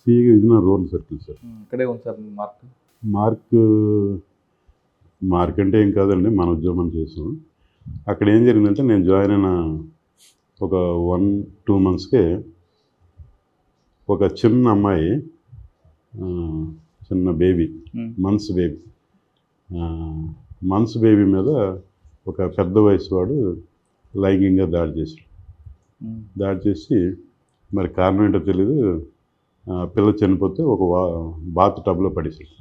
సిఈగా Vizianagaram rural circle sir. ఇక్కడే ఉంది sir mark. Mark mark అంటే ఏం కాదండి, మన ఉద్యోగం చేసాం. అక్కడ ఏం జరిగిందంటే నేను జాయిన్ అయిన ఒక 1-2 మంత్స్కే ఒక చిన్న అమ్మాయి, చిన్న బేబీ, మంత్స్ బేబీ మీద ఒక పెద్ద వయసు వాడు లైంగికంగా దాడి చేసి మరి కారణం ఏంటో తెలీదు, పిల్ల చనిపోతే ఒక బాత్ టబ్లో పడేసాడు.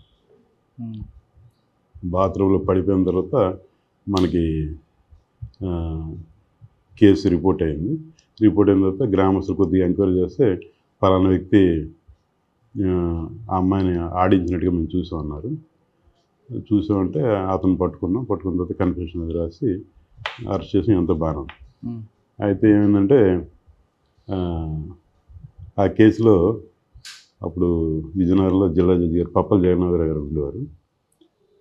బాత్రూంలో పడిపోయిన తర్వాత మనకి కేసు రిపోర్ట్ అయిన తర్వాత గ్రామస్తులు కొద్దిగా ఎంక్వైరీ చేస్తే పలానా వ్యక్తి ఆ అమ్మాయిని ఆడించినట్టుగా మేము చూసామన్నారు. చూసామంటే అతను పట్టుకున్న తర్వాత కన్ఫెషన్ అది రాసి అరెస్ట్ చేసి ఎంత బాగా. అయితే ఏమైందంటే ఆ కేసులో అప్పుడు విజయనగరంలో జిల్లా జడ్జి గారు పప్పల జగన్నాథరావు గారు ఉండేవారు.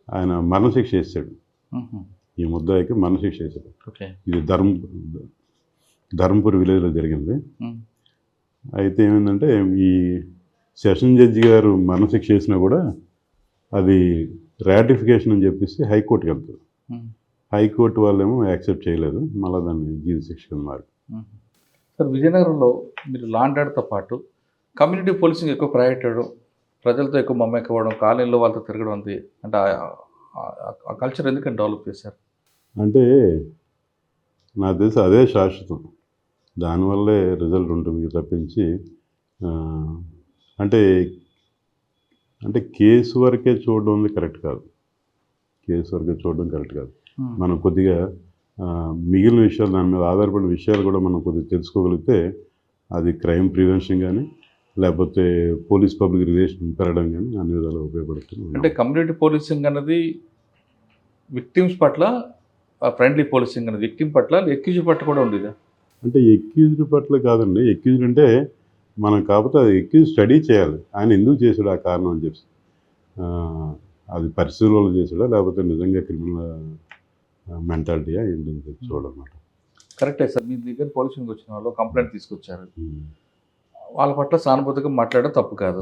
ఆయన మరణశిక్ష వేసాడు. ఈ ముద్దాయికి మరణశిక్ష వేసాడు. ఇది ధర్మపురి విలేజ్లో జరిగింది. అయితే ఏమైందంటే ఈ సెషన్ జడ్జి గారు మరణశిక్ష వేసినా కూడా అది రాటిఫికేషన్ అని చెప్పేసి హైకోర్టుకి వెళ్తారు. హైకోర్టు వాళ్ళేమో యాక్సెప్ట్ చేయలేదు, మళ్ళీ దాన్ని జీవిత శిక్ష కింద మారి. సార్, విజయనగరంలో మీరు లా అండ్ ఆర్డర్తో పాటు కమ్యూనిటీ పోలీసింగ్ ఎక్కువ ప్రయారిటీ ఇవ్వడం, ప్రజలతో ఎక్కువ మమ్మకవ్వడం, కాలనీలో వాళ్ళతో తిరగడం ఉంది అంటే ఆ కల్చర్ ఎందుకని డెవలప్ చేశారు? అంటే నాకు తెలిసి అదే శాశ్వతం, దానివల్లే రిజల్ట్ ఉంటుంది తప్పించి అంటే కేసు వరకే చూడడం కరెక్ట్ కాదు. మనం కొద్దిగా మిగిలిన విషయాలు, దాని మీద ఆధారపడిన విషయాలు కూడా మనం కొద్దిగా తెలుసుకోగలిగితే అది క్రైమ్ ప్రివెన్షన్ కానీ లేకపోతే పోలీస్ పబ్లిక్ రిలేషన్ పెరగడం కానీ అన్ని విధాలు ఉపయోగపడుతుంది. అంటే కమ్యూనిటీ పోలీసింగ్ అన్నది విక్టిమ్స్ పట్ల, ఫ్రెండ్లీ పోలీసింగ్ అనేది విక్టిమ్ పట్ల, ఎక్యూజ్డ్ పట్ల కూడా ఉండేదా? అంటే ఎక్యూజ్డ్ పట్ల కాదండి. ఎక్యూజ్డ్ అంటే మనం కాకపోతే అది ఎక్యూజ్ స్టడీ చేయాలి, ఆయన ఎందుకు చేశాడు ఆ కారణం అని చెప్పి. అది పరిస్థితుల్లో చేశాడా లేకపోతే నిజంగా క్రిమినల్ మెంటాలిటీయా ఏంటని చెప్పి చూడాలన్నమాట. కరెక్టే సార్, మీ దగ్గర పోలీసింగ్ వచ్చిన వాళ్ళు కంప్లైంట్ తీసుకొచ్చారు, వాళ్ళ పట్ల సానుభూతిగా మాట్లాడడం తప్పు కాదు.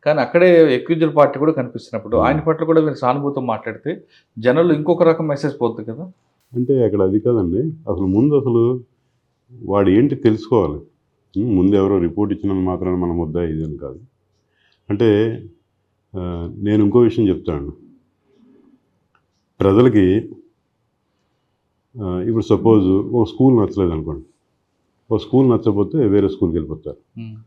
కానీ అక్కడే ఎక్యూజ్డ్ పార్టీ కూడా కనిపిస్తున్నప్పుడు ఆయన పట్ల కూడా మీరు సానుభూతితో మాట్లాడితే జనాలు ఇంకొక రకం మెసేజ్ పోతుంది కదా. అంటే అక్కడ అది కాదండి, అసలు వాడు ఏంటి తెలుసుకోవాలి. ముందు ఎవరో రిపోర్ట్ ఇచ్చినందుకు మాత్రమే మన ముద్ద ఇదని కాదు. అంటే నేను ఇంకో విషయం చెప్తాను. ప్రజలకి ఇప్పుడు సపోజ్ ఒక స్కూల్ నచ్చలేదు అనుకోండి, ఒక స్కూల్ నచ్చకపోతే వేరే స్కూల్కి వెళ్ళిపోతారు.